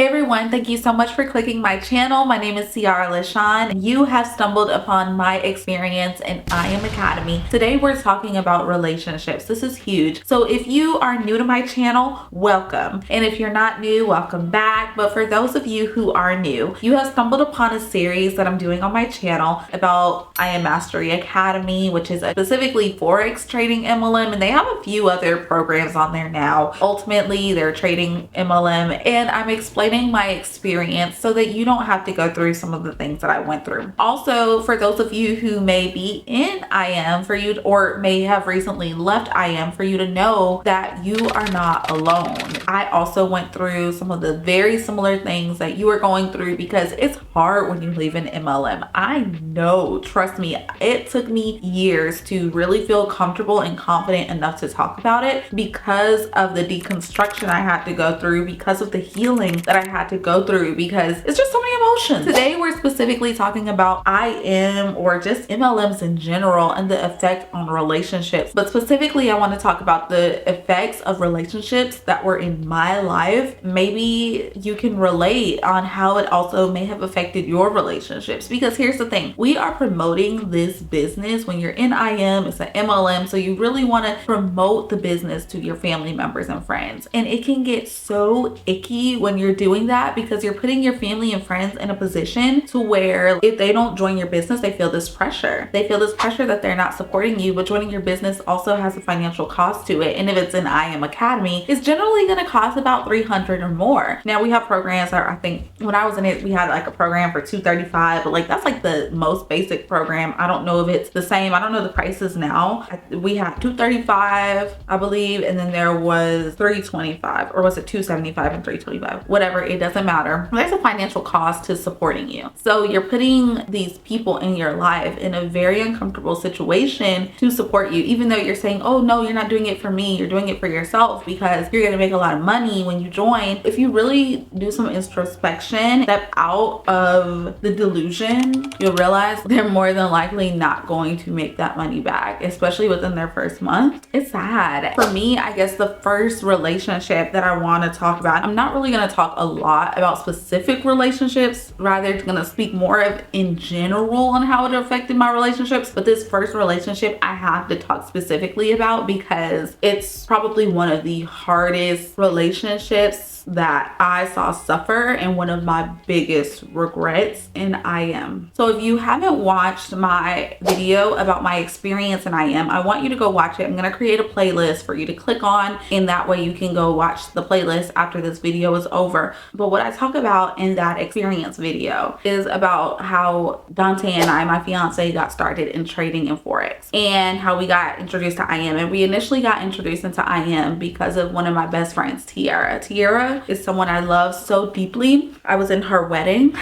Hey everyone, thank you so much for clicking my channel. My name is Ciara LaShawn. You have stumbled upon my experience in Yme Academy. Today we're talking about relationships. This is huge. So if you are new to my channel, welcome. And if you're not new, welcome back. But for those of you who are new, you have stumbled upon a series that I'm doing on my channel about Yme Mastery Academy, which is specifically Forex trading MLM. And they have a few other programs on there now. Ultimately, they're trading MLM, and I'm explaining my experience so that you don't have to go through some of the things that I went through. Also, for those of you who may be in Yme, for you or may have recently left Yme, for you to know that you are not alone. I also went through some of the very similar things that you are going through because it's hard when you leave an MLM. I know, trust me, it took me years to really feel comfortable and confident enough to talk about it because of the deconstruction I had to go through, because of the healing that I had to go through, because it's just so many emotions. Today we're specifically talking about Yme, or just MLMs in general, and the effect on relationships. But specifically I want to talk about the effects of relationships that were in my life. Maybe you can relate on how it also may have affected your relationships, because here's the thing, we are promoting this business. When you're in Yme, it's an MLM, so you really want to promote the business to your family members and friends, and it can get so icky when you're doing that because you're putting your family and friends in a position to where if they don't join your business, they feel this pressure. They feel this pressure that they're not supporting you, but joining your business also has a financial cost to it. And if it's an Yme Academy, it's generally going to cost about $300 or more. Now we have programs that I think when I was in it, we had like a program for $235, but like that's like the most basic program. I don't know if it's the same. I don't know the prices now. We had $235, I believe, and then there was $325, or was it $275 and $325? Whatever, it doesn't matter. There's a financial cost to supporting you. So you're putting these people in your life in a very uncomfortable situation to support you, even though you're saying, oh no, you're not doing it for me, you're doing it for yourself because you're going to make a lot of money when you join. If you really do some introspection, step out of the delusion, you'll realize they're more than likely not going to make that money back, especially within their first month. It's sad. For me, I guess the first relationship that I want to talk about, I'm not really going to talk a lot about specific relationships, rather it's going to speak more of in general on how it affected my relationships. But this first relationship I have to talk specifically about because it's probably one of the hardest relationships that I saw suffer and one of my biggest regrets in Yme. So if you haven't watched my video about my experience in Yme, I want you to go watch it. I'm going to create a playlist for you to click on, and that way you can go watch the playlist after this video is over. But what I talk about in that experience video is about how Dante and I, my fiance, got started in trading in Forex, and how we got introduced to Yme. And we initially got introduced into Yme because of one of my best friends, Tiara. Tiara is someone I love so deeply. I was in her wedding.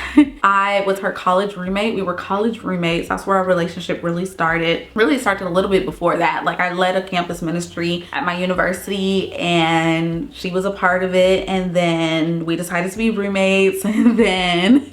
I was her college roommate. We were college roommates. That's where our relationship really started. Really started a little bit before that. Like, I led a campus ministry at my university and she was a part of it, and then we decided to be roommates, and then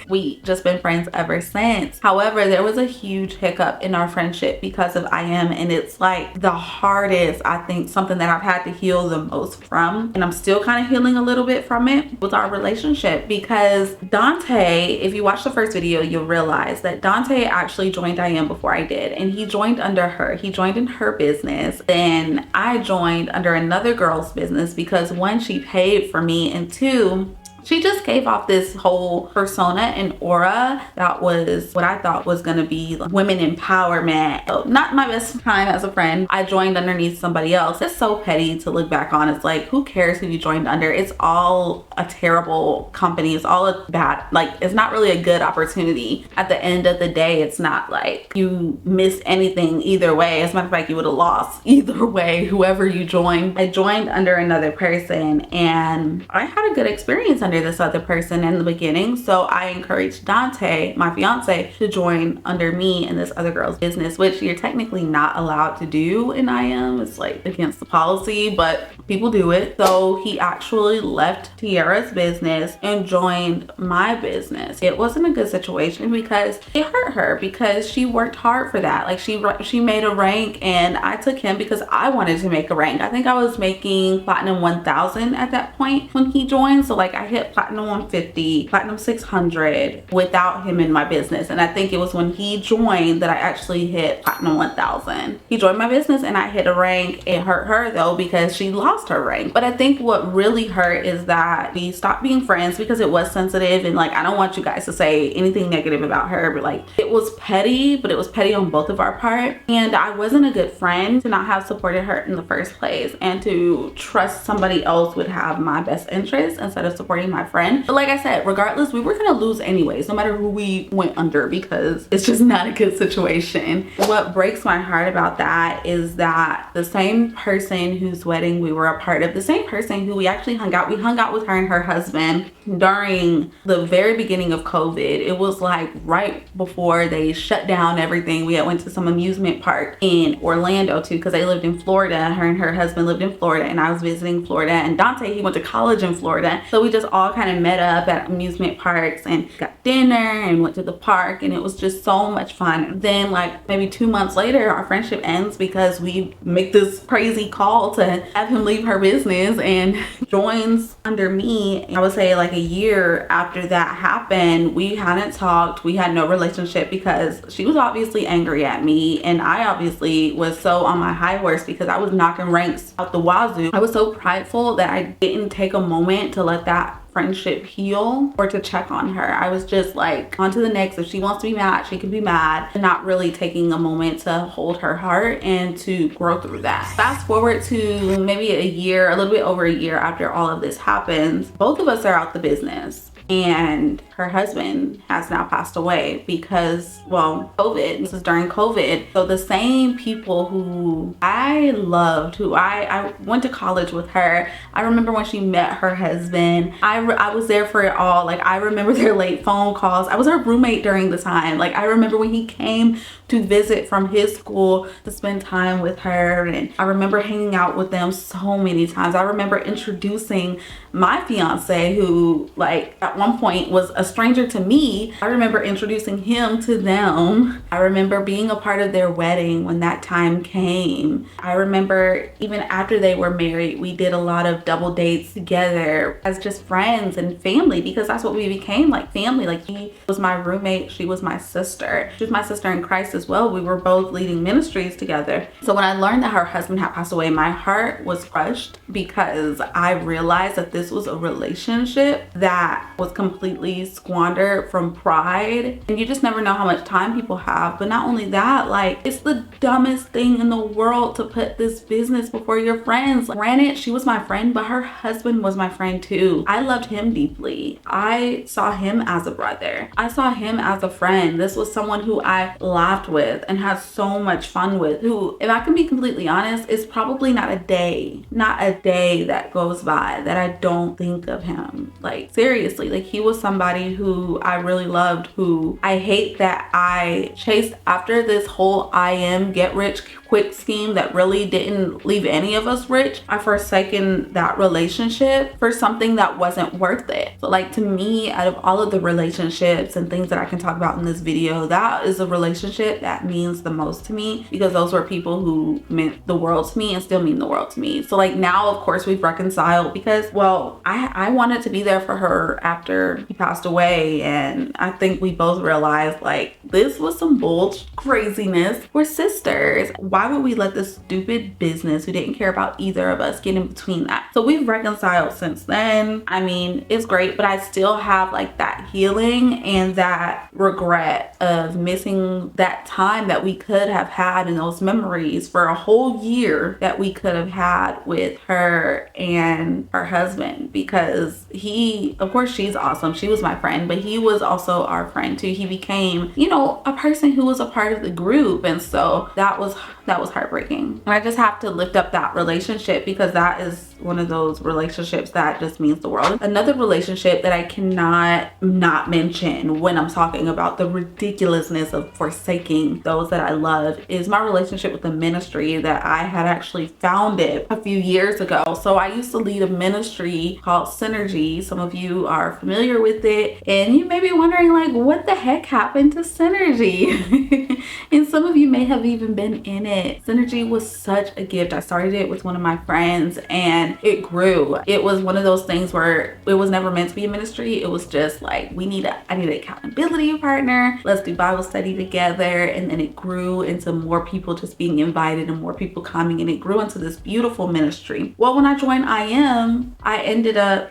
we just been friends ever since. However, there was a huge hiccup in our friendship because of Yme, and it's like the hardest, I think, something that I've had to heal the most from, and I'm still kind of healing a little bit from it, with our relationship. Because Dante, if you watch the first video, you'll realize that Dante actually joined Yme before I did, and he joined under her. He joined in her business, then I joined under another girl's business because one, she paid for me, and two, she just gave off this whole persona and aura that was what I thought was going to be like women empowerment. So not my best time as a friend. I joined underneath somebody else. It's so petty to look back on. It's like, who cares who you joined under? It's all a terrible company. It's all a bad, like, it's not really a good opportunity. At the end of the day, it's not like you missed anything either way. As a matter of fact, you would have lost either way, whoever you joined. I joined under another person, and I had a good experience under this other person in the beginning. So I encouraged Dante, my fiance, to join under me in this other girl's business, which you're technically not allowed to do in Yme. It's like against the policy, but people do it. So he actually left Tiara's business and joined my business. It wasn't a good situation because it hurt her, because she worked hard for that. Like, she made a rank, and I took him because I wanted to make a rank. I think I was making platinum 1000 at that point when he joined. So like, I hit hit platinum 150, platinum 600 without him in my business. And I think it was when he joined that I actually hit platinum 1000. He joined my business and I hit a rank. It hurt her though because she lost her rank. But I think what really hurt is that we stopped being friends because it was sensitive, and like I don't want you guys to say anything negative about her, but like it was petty, but it was petty on both of our part. And I wasn't a good friend to not have supported her in the first place and to trust somebody else would have my best interest instead of supporting my friend. But like I said, regardless, we were gonna lose anyways, no matter who we went under, because it's just not a good situation. What breaks my heart about that is that the same person whose wedding we were a part of, the same person who we actually hung out with her and her husband during the very beginning of COVID. It was like right before they shut down everything. We had went to some amusement park in Orlando too, because they lived in Florida. Her and her husband lived in Florida, and I was visiting Florida, and Dante, he went to college in Florida. So we just all kind of met up at amusement parks and got dinner and went to the park, and it was just so much fun. Then like maybe 2 months later, our friendship ends because we make this crazy call to have him leave her business and joins under me. I would say like a year after that happened, we hadn't talked, we had no relationship, because she was obviously angry at me, and I obviously was so on my high horse because I was knocking ranks out the wazoo. I was so prideful that I didn't take a moment to let that friendship heal or to check on her. I was just like, on to the next. If she wants to be mad, she can be mad, and not really taking a moment to hold her heart and to grow through that. Fast forward to maybe a year, a little bit over a year after all of this happens, both of us are out the business. And her husband has now passed away because, well, COVID. This is during COVID. So the same people who I loved, who I went to college with her. I remember when she met her husband. I was there for it all. Like, I remember their late phone calls. I was her roommate during the time. Like, I remember when he came to visit from his school to spend time with her, and I remember hanging out with them so many times. I remember introducing my fiance, who like at one point was a stranger to me. I remember introducing him to them. I remember being a part of their wedding when that time came. I remember even after they were married, we did a lot of double dates together as just friends and family, because that's what we became, like family. Like, he was my roommate, she was my sister. She was my sister in Christ as well. We were both leading ministries together. So when I learned that her husband had passed away, my heart was crushed, because I realized that this was a relationship that was completely squandered from pride. And you just never know how much time people have. But not only that, like, it's the dumbest thing in the world to put this business before your friends. Granted, she was my friend, but her husband was my friend too. I loved him deeply. I saw him as a brother. I saw him as a friend. This was someone who I laughed with and had so much fun with, who, if I can be completely honest, it's probably not a day that goes by that I don't think of him. Like, seriously, like, he was somebody who I really loved, who I hate that I chased after this whole Yme get rich quick scheme that really didn't leave any of us rich. I forsaken that relationship for something that wasn't worth it. So like, to me, out of all of the relationships and things that I can talk about in this video, that is a relationship that means the most to me, because those were people who meant the world to me and still mean the world to me. So like, now of course we've reconciled, because, well, I wanted to be there for her after he passed away, and I think we both realized like, this was some bull craziness. We're sisters. Why would we let this stupid business who didn't care about either of us get in between that? So we've reconciled since then. I mean, it's great, but I still have like that healing and that regret of missing that time that we could have had, and those memories for a whole year that we could have had with her and her husband. Because he, of course, she's awesome, she was my friend, but he was also our friend too. He became, you know, a person who was a part of the group, and so that was heartbreaking. And I just have to lift up that relationship, because that is one of those relationships that just means the world. Another relationship that I cannot not mention when I'm talking about the ridiculousness of forsaking those that I love is my relationship with the ministry that I had actually founded a few years ago. So I used to lead a ministry called Synergy. Some of you are familiar with it, and you may be wondering like, what the heck happened to Synergy? And some of you may have even been in it it. Synergy was such a gift. I started it with one of my friends and it grew. It was one of those things where it was never meant to be a ministry. It was just like, I need an accountability partner. Let's do Bible study together. And then it grew into more people just being invited and more people coming, and it grew into this beautiful ministry. Well, when I joined Yme, I ended up,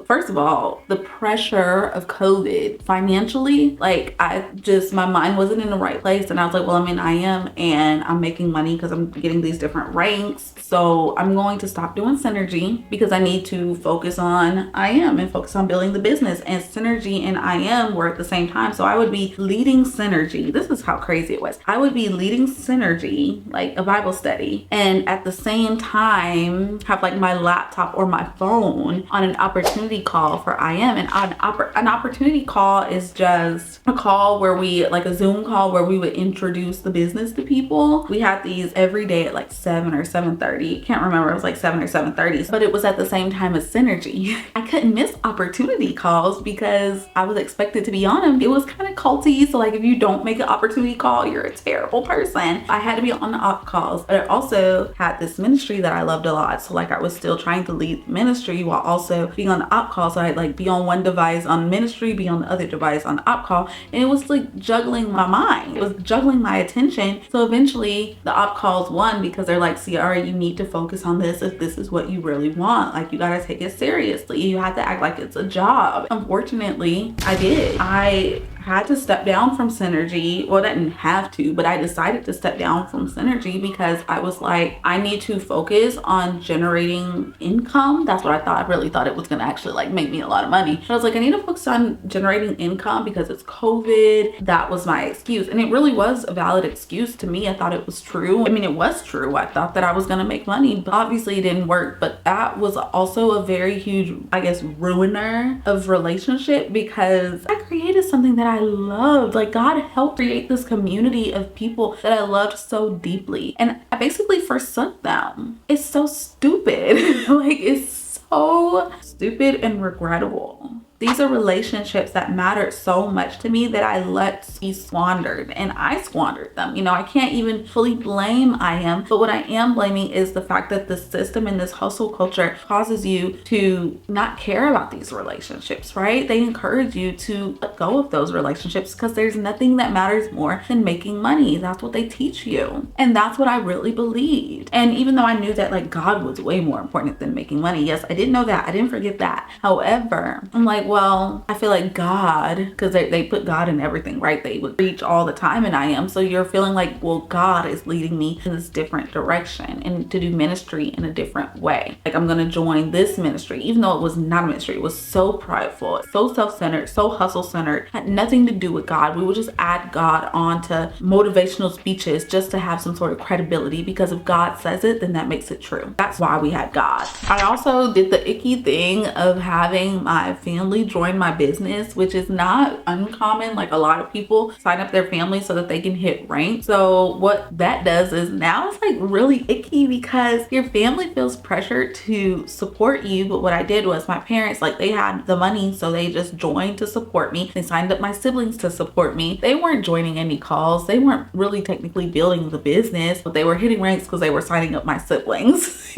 first of all, the pressure of COVID financially, like my mind wasn't in the right place. And I was like, well, I'm in Yme and I'm making money because I'm getting these different ranks. So I'm going to stop doing Synergy because I need to focus on Yme and focus on building the business. And Synergy and Yme were at the same time. So I would be leading Synergy. This is how crazy it was. I would be leading Synergy, like a Bible study, and at the same time have like my laptop or my phone on an opportunity call for Yme. And an opportunity call is just a call where we, like a Zoom call where we would introduce the business to people. We had these every day at like 7 or 7:30. Can't remember, it was like 7 or 7:30, but it was at the same time as Synergy. I couldn't miss opportunity calls because I was expected to be on them. It was kind of culty, so like if you don't make an opportunity call, you're a terrible person. I had to be on the op calls, but I also had this ministry that I loved a lot. So like I was still trying to lead ministry while also being on the op call. So I'd like be on one device on ministry, be on the other device on the op call. And it was like juggling my mind. It was juggling my attention. So eventually the op calls won because they're like, Ciara, you need to focus on this if this is what you really want. Like you gotta take it seriously. You have to act like it's a job. Unfortunately, I did. I had to step down from Synergy. Well, I didn't have to, but I decided to step down from Synergy because I was like, I need to focus on generating income. That's what I thought. I really thought it was gonna actually like make me a lot of money. But I was like, I need to focus on generating income because it's COVID. That was my excuse. And it really was a valid excuse to me. I thought it was true. I mean, it was true. I thought that I was gonna make money, but obviously it didn't work. But that was also a very huge, I guess, ruiner of relationship because I created something that I loved. Like God helped create this community of people that I loved so deeply, and I basically forsook them. It's so stupid. Like it's so stupid and regrettable. These are relationships that mattered so much to me that I let be squandered, and I squandered them. You know, I can't even fully blame Yme, but what I am blaming is the fact that the system and this hustle culture causes you to not care about these relationships, right? They encourage you to let go of those relationships because there's nothing that matters more than making money. That's what they teach you. And that's what I really believed. And even though I knew that like God was way more important than making money, yes, I did know that. I didn't forget that. However, I'm like, well, I feel like God, because they put God in everything, right? They would preach all the time in Yme. So you're feeling like, well, God is leading me in this different direction and to do ministry in a different way. Like I'm going to join this ministry, even though it was not a ministry. It was so prideful, so self-centered, so hustle-centered, had nothing to do with God. We would just add God onto motivational speeches just to have some sort of credibility, because if God says it, then that makes it true. That's why we had God. I also did the icky thing of having my family join my business, which is not uncommon. Like a lot of people sign up their family so that they can hit rank. So what that does is now it's like really icky because your family feels pressured to support you. But what I did was my parents, like they had the money, so they just joined to support me. They signed up my siblings to support me. They weren't joining any calls. They weren't really technically building the business, but they were hitting ranks because they were signing up my siblings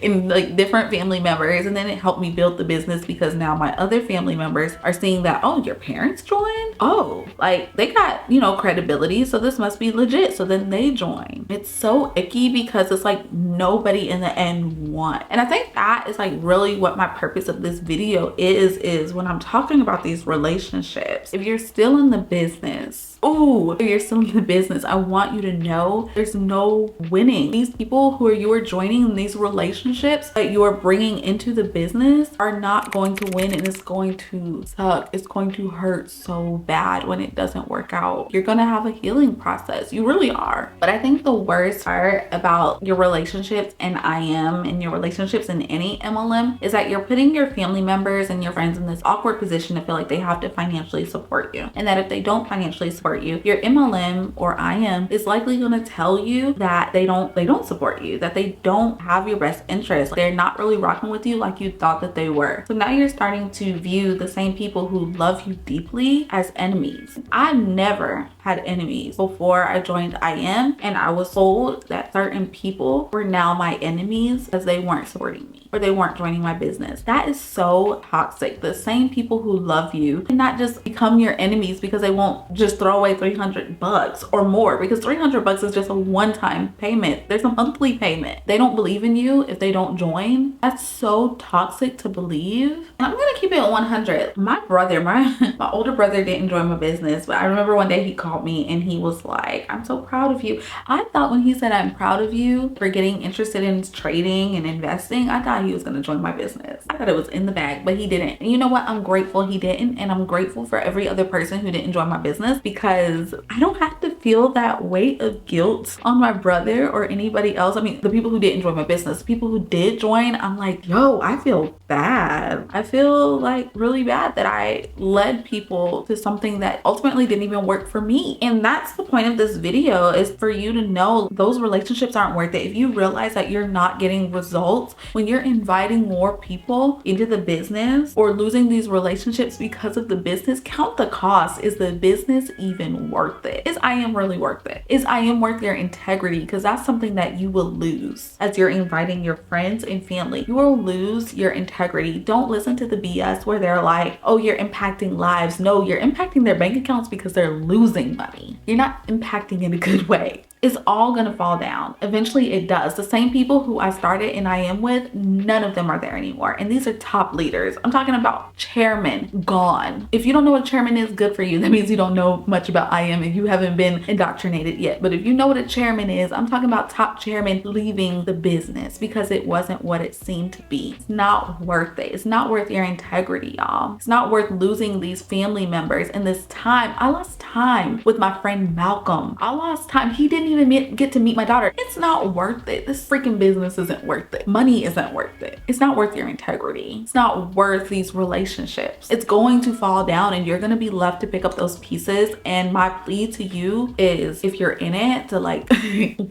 and like different family members. And then it helped me build the business because now my other family members are seeing that, oh, your parents joined? Oh, like they got, you know, credibility, so this must be legit. So then they join. It's so icky because it's like nobody in the end won. And I think that is like really what my purpose of this video is when I'm talking about these relationships. If you're still in the business, if you're still in the business, I want you to know there's no winning. These people who you are joining in these relationships that you are bringing into the business are not going to win, and it's going to suck. It's going to hurt so bad when it doesn't work out. You're going to have a healing process. You really are. But I think the worst part about your relationships and Yme and your relationships in any MLM is that you're putting your family members and your friends in this awkward position to feel like they have to financially support you, and that if they don't financially support you, your MLM or Yme is likely going to tell you that they don't support you, that they don't have your best interest. They're not really rocking with you like you thought that they were. So now you're starting to view the same people who love you deeply as enemies. I never had enemies before I joined Yme, and I was told that certain people were now my enemies because they weren't supporting me or they weren't joining my business. That is so toxic. The same people who love you cannot just become your enemies because they won't just throw away $300 or more, because $300 is just a one-time payment. There's a monthly payment. They don't believe in you if they don't join. That's so toxic to believe. And I'm gonna keep it 100. My brother, my older brother didn't join my business, but I remember one day he called me and he was like, "I'm so proud of you." I thought when he said, "I'm proud of you for getting interested in trading and investing," I thought he was gonna join my business. I thought it was in the bag, but he didn't. And you know what? I'm grateful he didn't, and I'm grateful for every other person who didn't join my business, because I don't have to feel that weight of guilt on my brother or anybody else. I mean, the people who didn't join my business, the people who did join, I'm like, yo, I feel bad. I feel like really bad that I led people to something that ultimately didn't even work for me. And that's the point of this video, is for you to know those relationships aren't worth it. If you realize that you're not getting results when you're inviting more people into the business or losing these relationships because of the business, count the cost. Is the business even worth it? Is Yme really worth it? Is Yme worth your integrity? Because that's something that you will lose as you're inviting your friends and family. You will lose your integrity. Don't listen to the BS where they're like, "Oh, you're impacting lives." No, you're impacting their bank accounts because they're losing money. You're not impacting in a good way. It's all gonna fall down. Eventually it does. The same people who I started in Yme with, none of them are there anymore. And these are top leaders. I'm talking about chairman gone. If you don't know what a chairman is, good for you. That means you don't know much about Yme and you haven't been indoctrinated yet. But if you know what a chairman is, I'm talking about top chairman leaving the business because it wasn't what it seemed to be. It's not worth it. It's not worth your integrity, y'all. It's not worth losing these family members and this time. I lost time with my friend Malcolm. I lost time. He didn't even get to meet my daughter. It's not worth it. This freaking business isn't worth it. Money isn't worth it. It's not worth your integrity. It's not worth these relationships. It's going to fall down and you're going to be left to pick up those pieces. And my plea to you is, if you're in it, to like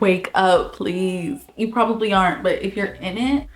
wake up, please. You probably aren't, but if you're in it,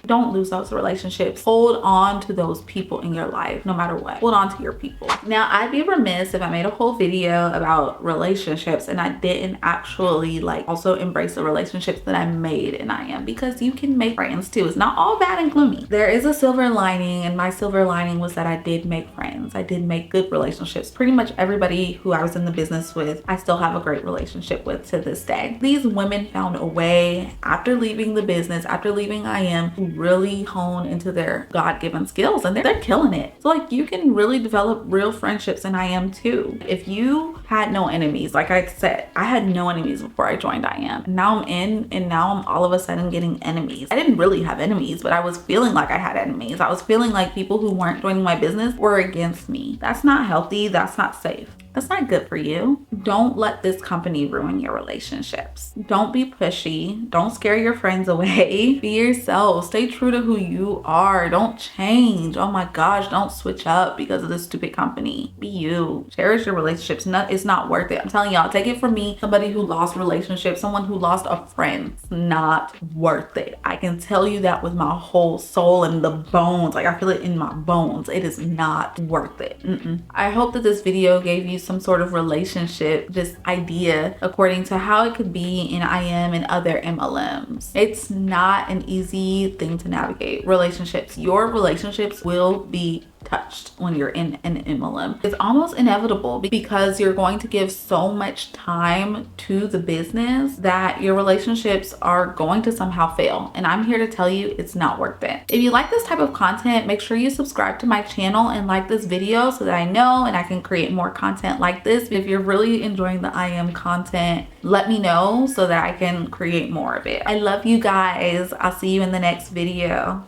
don't lose those relationships. Hold on to those people in your life, no matter what. Hold on to your people. Now, I'd be remiss if I made a whole video about relationships and I didn't actually like also embrace the relationships that I made in Yme, because you can make friends too. It's not all bad and gloomy. There is a silver lining, and my silver lining was that I did make friends. I did make good relationships. Pretty much everybody who I was in the business with, I still have a great relationship with to this day. These women found a way after leaving the business, after leaving Yme, to really hone into their God-given skills, and they're killing it. So like, you can really develop real friendships in Yme too. If you had no enemies, like I said, I had no enemies before I joined Yme. Now I'm in, and now I'm all of a sudden getting enemies. I didn't really have enemies, but I was feeling like I had enemies. I was feeling like people who weren't joining my business were against me. That's not healthy. That's not safe. That's not good for you. Don't let this company ruin your relationships. Don't be pushy. Don't scare your friends away. Be yourself. Stay true to who you are. Don't change. Oh my gosh, don't switch up because of this stupid company. Be you. Cherish your relationships. It's not worth it. I'm telling y'all, take it from me, somebody who lost relationships, someone who lost a friend. It's not worth it. I can tell you that with my whole soul and the bones. Like, I feel it in my bones. It is not worth it. I hope that this video gave you some sort of relationship just idea according to how it could be in Yme and other MLMs. It's not an easy thing to navigate. Relationships, your relationships will be touched when you're in an MLM. It's almost inevitable because you're going to give so much time to the business that your relationships are going to somehow fail. And I'm here to tell you it's not worth it. If you like this type of content, make sure you subscribe to my channel and like this video so that I know and I can create more content like this. If you're really enjoying the Yme content, let me know so that I can create more of it. I love you guys. I'll see you in the next video.